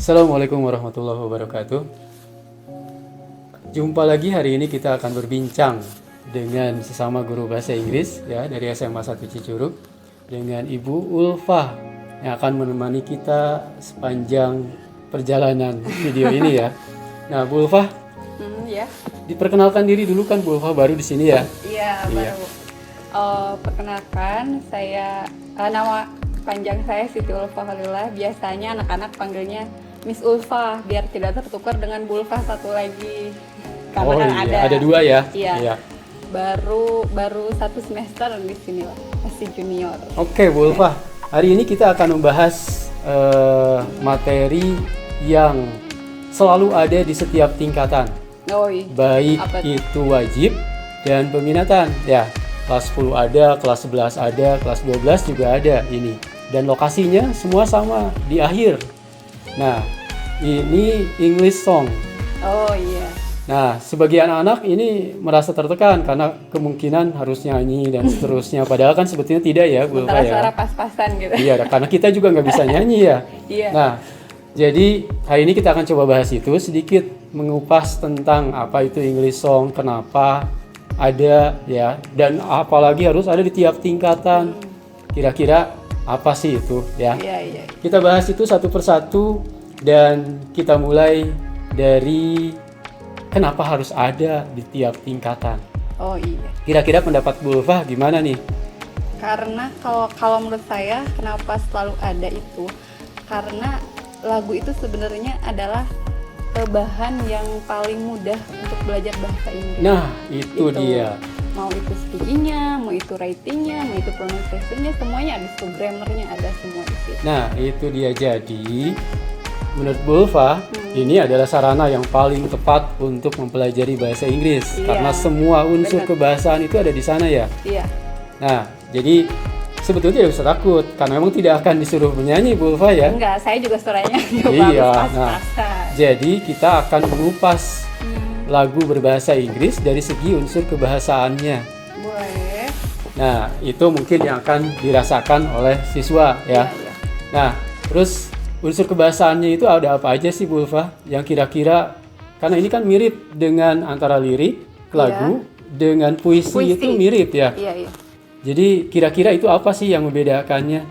Assalamualaikum warahmatullahi wabarakatuh. Jumpa lagi, hari ini kita akan berbincang dengan sesama guru bahasa Inggris ya dari SMA 1 Cicurug dengan Ibu Ulfa yang akan menemani kita sepanjang perjalanan video ini ya. Nah, Bu Ulfa, Ya. diperkenalkan diri dulu kan Bu Ulfa baru di sini ya. Iya, Iya. baru. Perkenalkan, saya nama panjang saya Siti Ulfa Khalillah. Biasanya anak-anak panggilnya Miss Ulfa biar tidak tertukar dengan Bu Ulfa satu lagi. Karena Oh kan iya, ada dua ya. Iya. Baru satu semester di sini lah, masih junior. Oke, Bu Ulfa, hari ini kita akan membahas materi yang selalu ada di setiap tingkatan, baik Apa tuh? itu wajib dan peminatan ya. Kelas 10 ada, kelas 11 ada, kelas 12 juga ada ini. Dan lokasinya semua sama di akhir. Nah, ini English song. Oh iya. Nah, sebagian anak ini merasa tertekan karena kemungkinan harus nyanyi dan seterusnya. Padahal kan sebetulnya tidak ya, Bu Ulfa Antara ya. suara pas-pasan gitu. Iya, karena kita juga nggak bisa nyanyi ya. Iya. Nah, jadi hari ini kita akan coba bahas itu, sedikit mengupas tentang apa itu English song, kenapa ada ya, dan apalagi harus ada di tiap tingkatan. Kira-kira apa sih itu ya? Iya. Kita bahas itu satu persatu dan kita mulai dari kenapa harus ada di tiap tingkatan. Oh iya. Kira-kira pendapat Bu Ulfa gimana nih? Karena kalau menurut saya kenapa selalu ada itu, karena lagu itu sebenarnya adalah bahan yang paling mudah untuk belajar bahasa Inggris. Nah, itu dia. Mau itu speakingnya, mau itu writingnya, mau itu pronunciation-nya, semuanya ada, itu grammarnya ada semua di situ. Nah, itu dia. Jadi, menurut Bu Ulfa, ini adalah sarana yang paling tepat untuk mempelajari bahasa Inggris. Iya, Karena semua unsur benar. kebahasaan itu ada di sana ya. Iya. Nah, jadi sebetulnya tidak usah takut, karena memang tidak akan disuruh menyanyi Bu Ulfa ya. Enggak, saya juga suaranya nggak Iya, bagus nah, pas-pasan. jadi kita akan mengupas lagu berbahasa Inggris dari segi unsur kebahasaannya. Boleh. Nah, itu mungkin yang akan dirasakan oleh siswa ya. Iya. Nah, terus unsur kebahasaannya itu ada apa aja sih Bu Ulfa? Yang kira-kira, karena ini kan mirip dengan antara lirik, lagu, dengan puisi itu mirip ya. Iya. Jadi kira-kira itu apa sih yang membedakannya?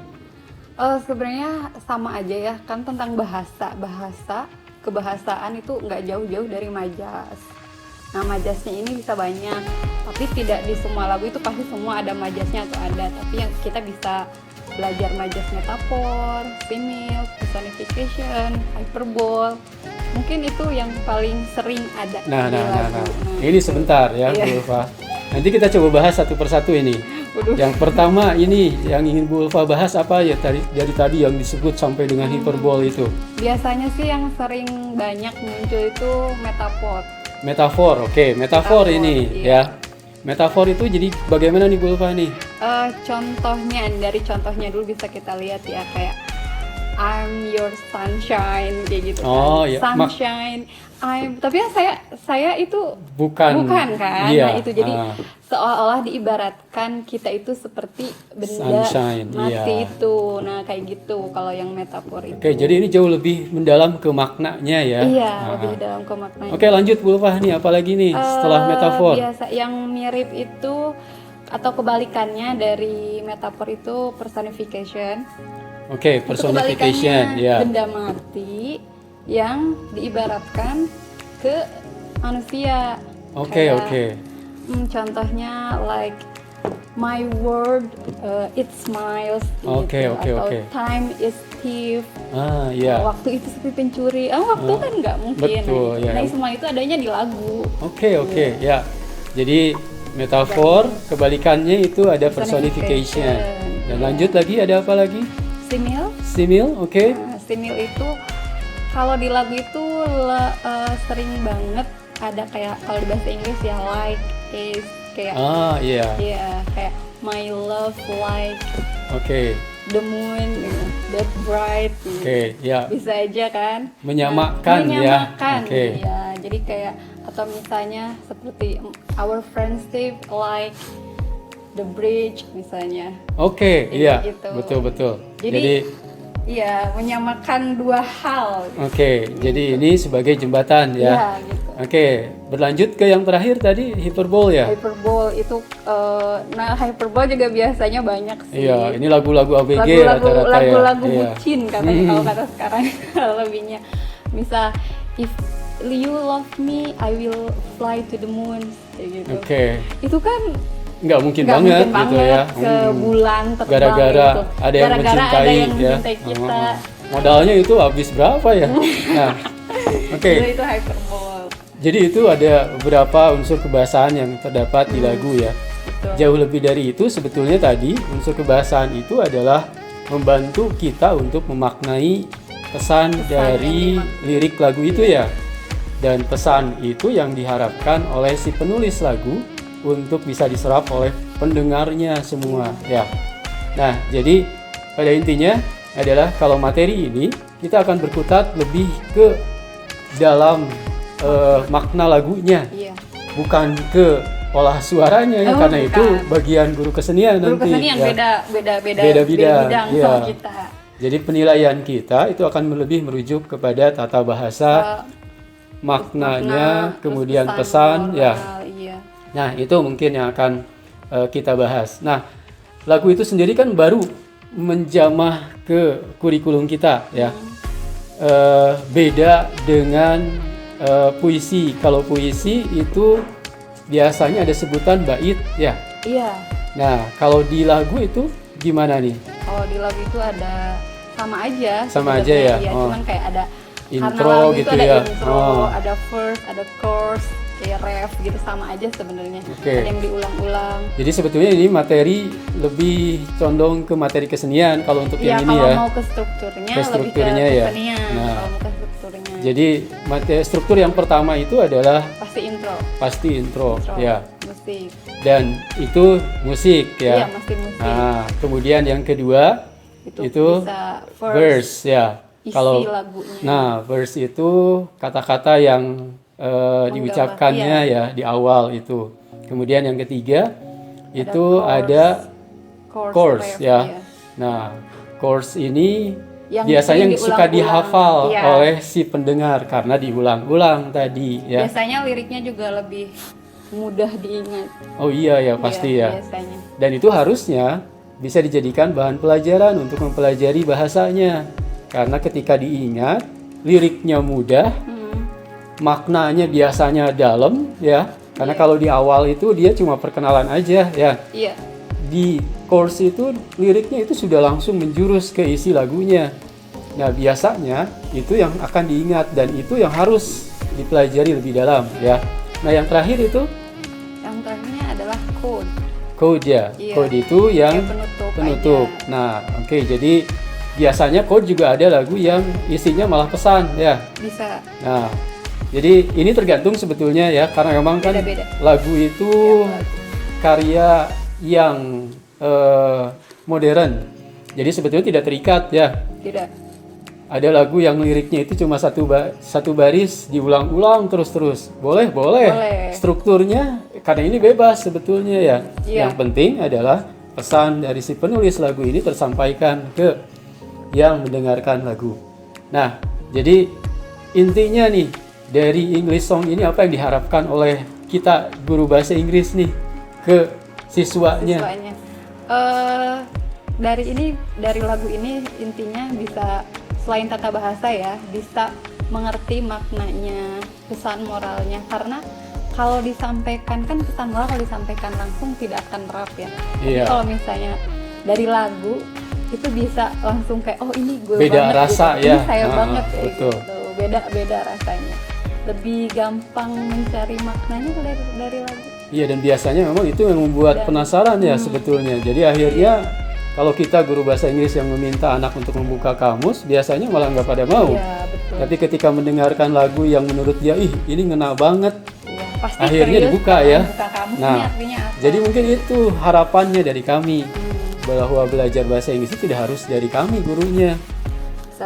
Sebenarnya sama aja ya, kan tentang bahasa kebahasaan itu nggak jauh-jauh dari majas. Nah, majasnya ini bisa banyak, tapi tidak di semua lagu itu pasti semua ada majasnya atau ada, tapi yang kita bisa belajar majas metafor, simil, personification, hyperbole. Mungkin itu yang paling sering ada di Nah. lagu. Ini sebentar ya, Iya. Bu Ulfa. Nanti kita coba bahas satu persatu ini. Waduh. Yang pertama ini yang ingin Bu Ulfa bahas apa ya dari tadi yang disebut sampai dengan hyperbole itu. Biasanya sih yang sering banyak muncul itu metafor. Metafor, oke, metafor Metafor, ini iya. ya. Metafor itu jadi bagaimana nih Bu Ulfa nih? Contohnya, dari contohnya dulu bisa kita lihat ya, kayak I'm your sunshine kayak gitu Oh, kan. ya. Sunshine. Tapi ya saya itu Bukan kan. iya, Nah, itu jadi seolah-olah diibaratkan kita itu seperti benda Sunshine, mati iya. itu. Nah, kayak gitu kalau yang metafor itu. Oke, jadi ini jauh lebih mendalam ke maknanya ya. Iya, Nah. lebih dalam ke maknanya. Oke, lanjut Bu Ulfa nih, apalagi nih setelah metafor? Biasa yang mirip itu atau kebalikannya dari metafor itu personification. Oke, Itu personification kebalikannya ya. benda mati yang diibaratkan ke manusia. Oke. Kayak, contohnya like my world it smiles Oke. atau time is thief. Iya. Waktu itu seperti pencuri. Waktu kan nggak mungkin. Betul, ya. Nah, semua itu adanya di lagu. Oke, ya. Jadi metafor kebalikannya itu ada personification. Dan lanjut lagi ada apa lagi? Simil. Simil, oke. Nah, simil itu kalau di lagu itu sering banget ada kayak kalau di bahasa Inggris ya like is kayak Iya. ya kayak my love like Oke. the moon gitu, that bright gitu. Oke, ya. Bisa aja kan Menyamakan ya. menyamakan Oke. ya, jadi kayak atau misalnya seperti our friendship like the bridge misalnya. Oke, Iya, iya. gitu. Betul. Jadi, Iya, menyamakan dua hal. Oke, jadi ini sebagai jembatan ya. Iya, gitu. Oke, berlanjut ke yang terakhir tadi, hiperbol ya. Hyperbole itu, nah hyperbole juga biasanya banyak sih. Iya, ini lagu-lagu ABG Lagu-lagu rata-rata ya. lagu-lagu Iya. bucin katanya kalau kata sekarang lebihnya. Misal, if you love me, I will fly to the moon, kayak gitu. Oke, Itu kan nggak mungkin nggak banget mungkin gitu banget ya. ke bulan terbang Gara-gara gitu. ada yang Gara-gara mencintai, ada yang ya. mencintai kita. Modalnya itu habis berapa ya? Nah, oke. Itu hyperbole. Jadi itu ada beberapa unsur kebahasaan yang terdapat di lagu ya. Betul. Jauh lebih dari itu sebetulnya tadi unsur kebahasaan itu adalah membantu kita untuk memaknai pesan dari lirik lagu itu ya. Dan pesan itu yang diharapkan oleh si penulis lagu untuk bisa diserap oleh pendengarnya semua ya. Nah, jadi pada intinya adalah kalau materi ini kita akan berkutat lebih ke dalam makna lagunya, Iya. bukan ke olah suaranya ya, Oh, karena bukan. itu bagian guru kesenian Guru nanti. kesenian ya. beda Beda bidang, iya. sama kita. Jadi penilaian kita itu akan lebih merujuk kepada tata bahasa, maknanya, Makna, kemudian terus pesan, ya. moral, iya. Nah, itu mungkin yang akan kita bahas. Nah, lagu itu sendiri kan baru menjamah ke kurikulum kita ya. Beda dengan puisi. Kalau puisi itu biasanya ada sebutan bait ya. Iya. Nah, kalau di lagu itu gimana nih? Kalau di lagu itu ada sama aja. Sama aja sebenarnya. ya? Iya, Oh. cuman kayak ada Intro karena lagu gitu itu ada ya? intro, Oh. ada verse, ada chorus, kayak ref gitu sama aja sebenarnya. Oke. Ada yang diulang-ulang. Jadi sebetulnya ini materi lebih condong ke materi kesenian kalau untuk Iya, yang ini kalau ya. mau ke strukturnya, Ke lebih ke strukturnya ya? kesenian. Nah. Kalau mau ke strukturnya. Jadi materi struktur yang pertama itu adalah Pasti intro, pasti intro ya. musik. Dan itu musik Iya, ya. mesti musik. Nah, kemudian yang kedua itu bisa verse ya. isi Kalau lagunya. nah, verse itu kata-kata yang diucapkannya ya di awal itu. Kemudian yang ketiga itu ada chorus ref, ya. iya. Nah, chorus ini Yang biasanya sering suka diulang-ulang. dihafal Iya. oleh si pendengar karena diulang-ulang tadi ya. Biasanya liriknya juga lebih mudah diingat. Oh iya ya pasti Iya, ya. biasanya. Dan itu harusnya bisa dijadikan bahan pelajaran untuk mempelajari bahasanya. Karena ketika diingat, liriknya mudah, maknanya biasanya dalam ya. Karena kalau di awal itu dia cuma perkenalan aja ya. Iya. Di chorus itu liriknya itu sudah langsung menjurus ke isi lagunya. Nah, biasanya itu yang akan diingat dan itu yang harus dipelajari lebih dalam ya. Nah, yang terakhir itu Yang terakhirnya adalah code. code ya. Iya. Code itu yang Kayak penutup. aja. Nah, oke, jadi biasanya chord juga ada lagu yang isinya malah pesan ya. Bisa. Nah, jadi ini tergantung sebetulnya ya, karena memang kan Beda-beda. lagu itu karya yang modern. Jadi sebetulnya tidak terikat ya. Tidak. Ada lagu yang liriknya itu cuma satu baris diulang-ulang terus-terus. Boleh. Boleh. Strukturnya karena ini bebas sebetulnya ya. Iya. Yang penting adalah pesan dari si penulis lagu ini tersampaikan ke yang mendengarkan lagu. Nah, jadi intinya nih dari English Song ini apa yang diharapkan oleh kita guru bahasa Inggris nih ke siswanya? Dari lagu ini intinya bisa selain tata bahasa ya, bisa mengerti maknanya, pesan moralnya. Karena kalau disampaikan kan pesan moral kalau disampaikan langsung tidak akan terap ya. Tapi Iya. kalau misalnya dari lagu itu bisa langsung kayak oh ini gue Beda banget rasa gitu. ya. Ini saya banget kayak betul. gitu. Beda rasanya. Lebih gampang mencari maknanya dari lagu. Iya, dan biasanya memang itu yang membuat penasaran ya sebetulnya. Jadi akhirnya kalau kita guru bahasa Inggris yang meminta anak untuk membuka kamus, biasanya malah nggak pada mau. Iya, betul. Tapi ketika mendengarkan lagu yang menurut dia, ih ini ngena banget, Iya, pasti akhirnya serius dibuka kan, ya. buka kamus Nah, ini artinya apa? jadi mungkin itu harapannya dari kami, bahwa belajar bahasa Inggris itu tidak harus dari kami gurunya.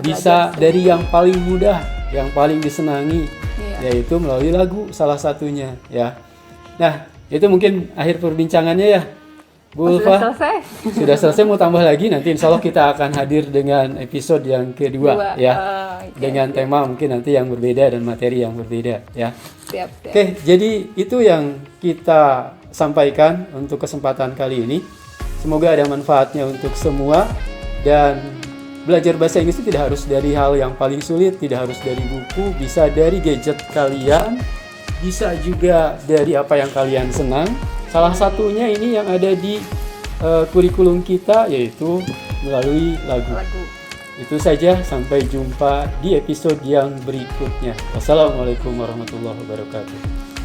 Bisa dari yang paling mudah, yang paling disenangi, Iya. yaitu melalui lagu salah satunya ya. Nah, itu mungkin akhir perbincangannya ya. Bu Sudah Ulfa, selesai? sudah selesai, mau tambah lagi nanti insya Allah kita akan hadir dengan episode yang kedua ya. Oke, Dengan tema mungkin nanti yang berbeda dan materi yang berbeda ya. siap. Oke, jadi itu yang kita sampaikan untuk kesempatan kali ini. Semoga ada manfaatnya untuk semua, dan belajar bahasa Inggris itu tidak harus dari hal yang paling sulit, tidak harus dari buku, bisa dari gadget kalian, bisa juga dari apa yang kalian senang. Salah satunya ini yang ada di kurikulum kita, yaitu melalui lagu. Itu saja, sampai jumpa di episode yang berikutnya. Wassalamualaikum warahmatullahi wabarakatuh.